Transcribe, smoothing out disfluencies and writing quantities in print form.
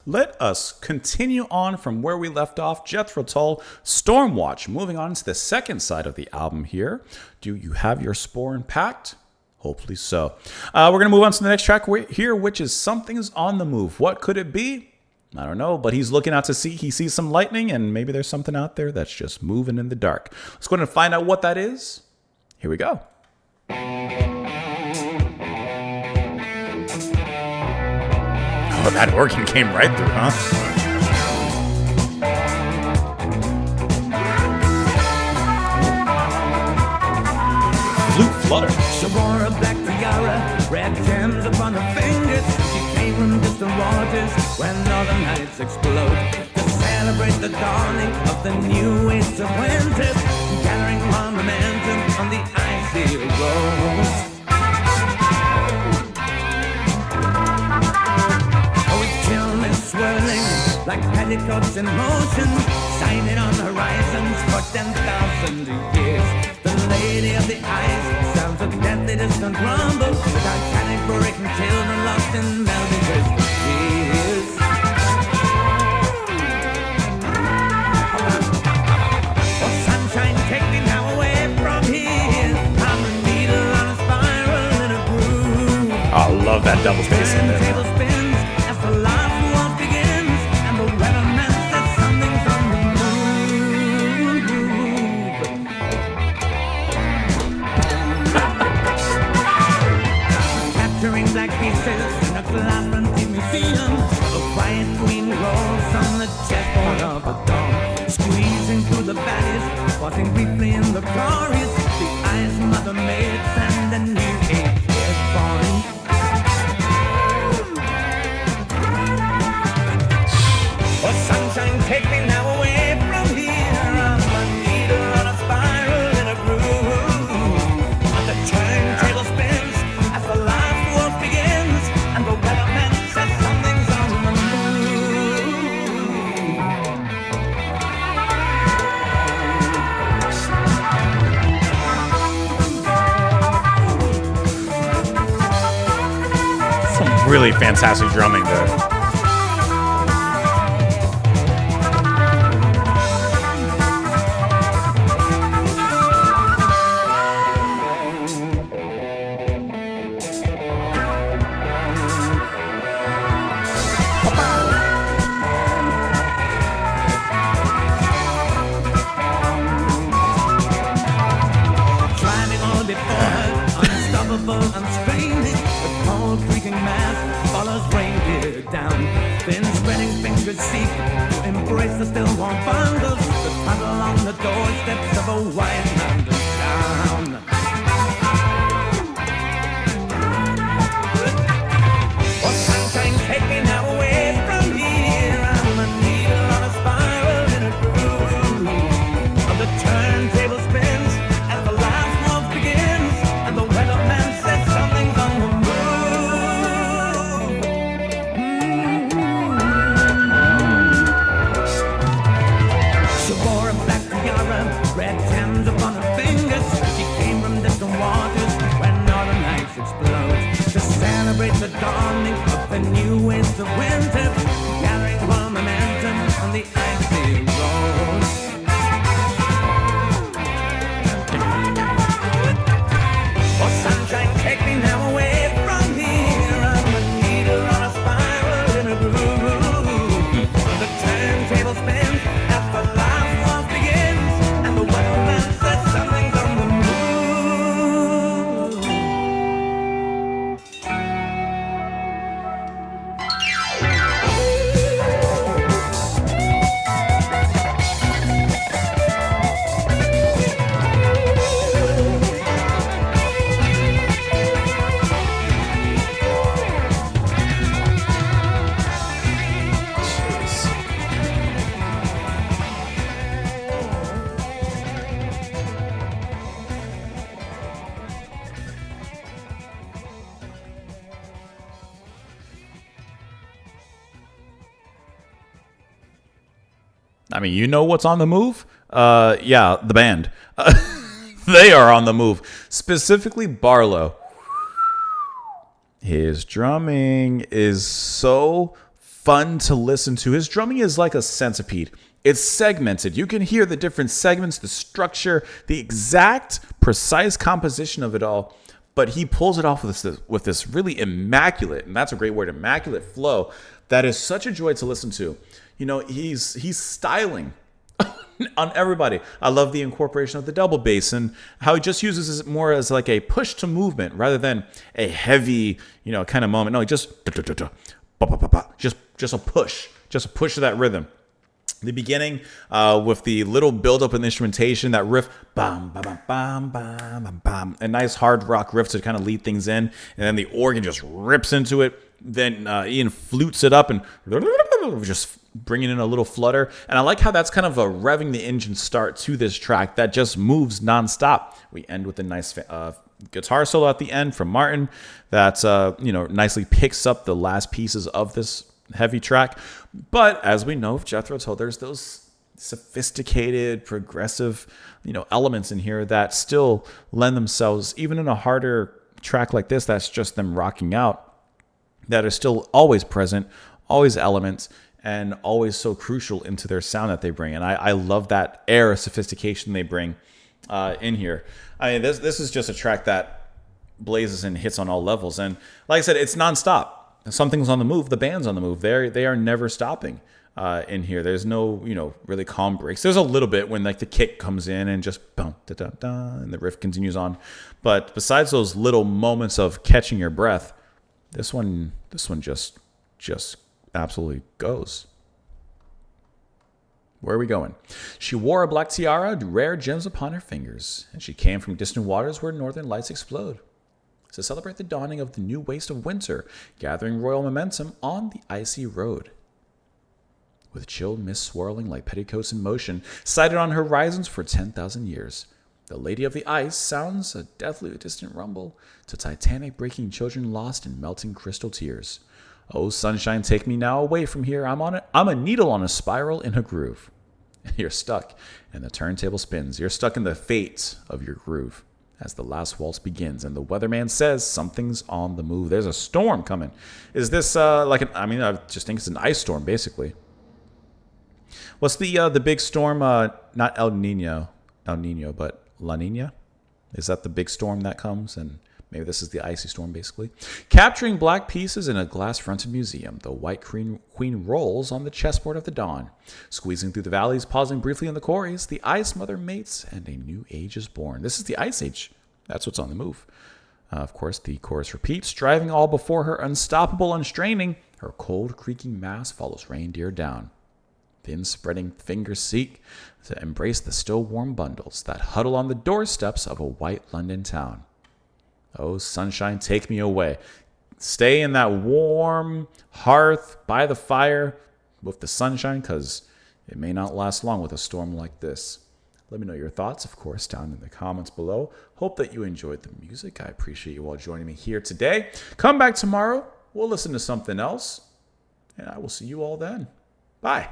let us continue on from where we left off. Jethro Tull, Stormwatch. Moving on to the second side of the album here. Do you have your sporn packed? Hopefully so. We're going to move on to the next track here, which is Something's on the Move. What could it be? I don't know, but he's looking out to see. He sees some lightning, and maybe there's something out there that's just moving in the dark. Let's go ahead and find out what that is. Here we go. Oh, that organ came right through, huh? Flute flutter. She wore a black tiara, red gems upon her fingers. She came from distant waters where northern nights explode to celebrate the dawning of the new age of winter, gathering on momentum on the icy road. Swirling like petticoats in motion, shining on horizons for 10,000 years. The lady of the ice sounds a deadly distant rumble, Titanic breaking children lost in melting tears. Oh, sunshine, take me now away from here. I'm a needle on a spiral in a groove. I love that double bass in there. Black pieces in a glamorous museum. A quiet queen rolls on the chessboard of a dawn, squeezing through the valleys, pausing briefly in the glorious. The ice mother maids and the new age is born. Oh, sunshine, take me now away from here. I'm a needle on a spiral in a groove. On the turntable spins as the last waltz begins, and the weatherman says something's on the move. Some really fantastic drumming there. Unstraining, the cold creaking mass follows reindeer down. Then spreading fingers seek to embrace the still warm bundles that paddle along the doorsteps of a white mountain town. Oh, sunshine, take me now away from here. I'm a needle on a spiral in a groove. On the turntable spins as the last waltz begins, and the weatherman says something's on the move. She wore a black tiara, red gems upon her fingers. She came from distant waters where northern nights explode to celebrate the dawning of the new age of winter, gathering warm momentum on the icy road. Oh, sunshine, take me now away from here. I'm a needle on a spiral in a groove. The turntable spins as the last waltz begins, and the weatherman says something's on the move. I mean, you know what's on the move? Yeah, the band. They are on the move. Specifically, Barlow. His drumming is so fun to listen to. His drumming is like a centipede. It's segmented. You can hear the different segments, the structure, the exact precise composition of it all. But he pulls it off with this really immaculate, and that's a great word, immaculate flow that is such a joy to listen to. You know, he's styling on everybody. I love the incorporation of the double bass and how he just uses it more as like a push to movement rather than a heavy, kind of moment. No, he just a push of that rhythm. The beginning with the little build-up in the instrumentation, that riff, bam, bam, bam, bam, bam, bam, bam, a nice hard rock riff to kind of lead things in, and then the organ just rips into it. Then Ian flutes it up and just bringing in a little flutter. And I like how that's kind of a revving the engine start to this track that just moves nonstop. We end with a nice guitar solo at the end from Martin that nicely picks up the last pieces of this heavy track. But as we know of Jethro Tull, there's those sophisticated, progressive, elements in here that still lend themselves, even in a harder track like this, that's just them rocking out, that are still always present, always elements, and always so crucial into their sound that they bring. And I love that air of sophistication they bring in here. I mean, this is just a track that blazes and hits on all levels. And like I said, it's nonstop. Something's on the move. The band's on the move. They are never stopping in here. There's no, really calm breaks. There's a little bit when like the kick comes in and just boom, da da da, and the riff continues on. But besides those little moments of catching your breath, this one just absolutely goes. Where are we going? She wore a black tiara, rare gems upon her fingers, and she came from distant waters where northern lights explode, to celebrate the dawning of the new waste of winter, gathering royal momentum on the icy road. With chilled mist swirling like petticoats in motion, sighted on horizons for 10,000 years, the Lady of the Ice sounds a deathly distant rumble to Titanic breaking children lost in melting crystal tears. Oh, sunshine, take me now away from here. I'm a needle on a spiral in a groove. You're stuck, and the turntable spins. You're stuck in the fate of your groove as the last waltz begins, and the weatherman says something's on the move. There's a storm coming. Is this I just think it's an ice storm, basically. What's the big storm? Not El Nino, but La Nina? Is that the big storm that comes? And maybe this is the icy storm, basically. Capturing black pieces in a glass-fronted museum, the White Queen rolls on the chessboard of the dawn. Squeezing through the valleys, pausing briefly in the quarries, the Ice Mother mates, and a new age is born. This is the Ice Age. That's what's on the move. Of course, the chorus repeats, driving all before her, unstoppable, unstraining. Her cold, creaking mass follows reindeer down. Thin spreading fingers seek to embrace the still warm bundles that huddle on the doorsteps of a white London town. Oh, sunshine, take me away. Stay in that warm hearth by the fire with the sunshine, because it may not last long with a storm like this. Let me know your thoughts, of course, down in the comments below. Hope that you enjoyed the music. I appreciate you all joining me here today. Come back tomorrow. We'll listen to something else, and I will see you all then. Bye.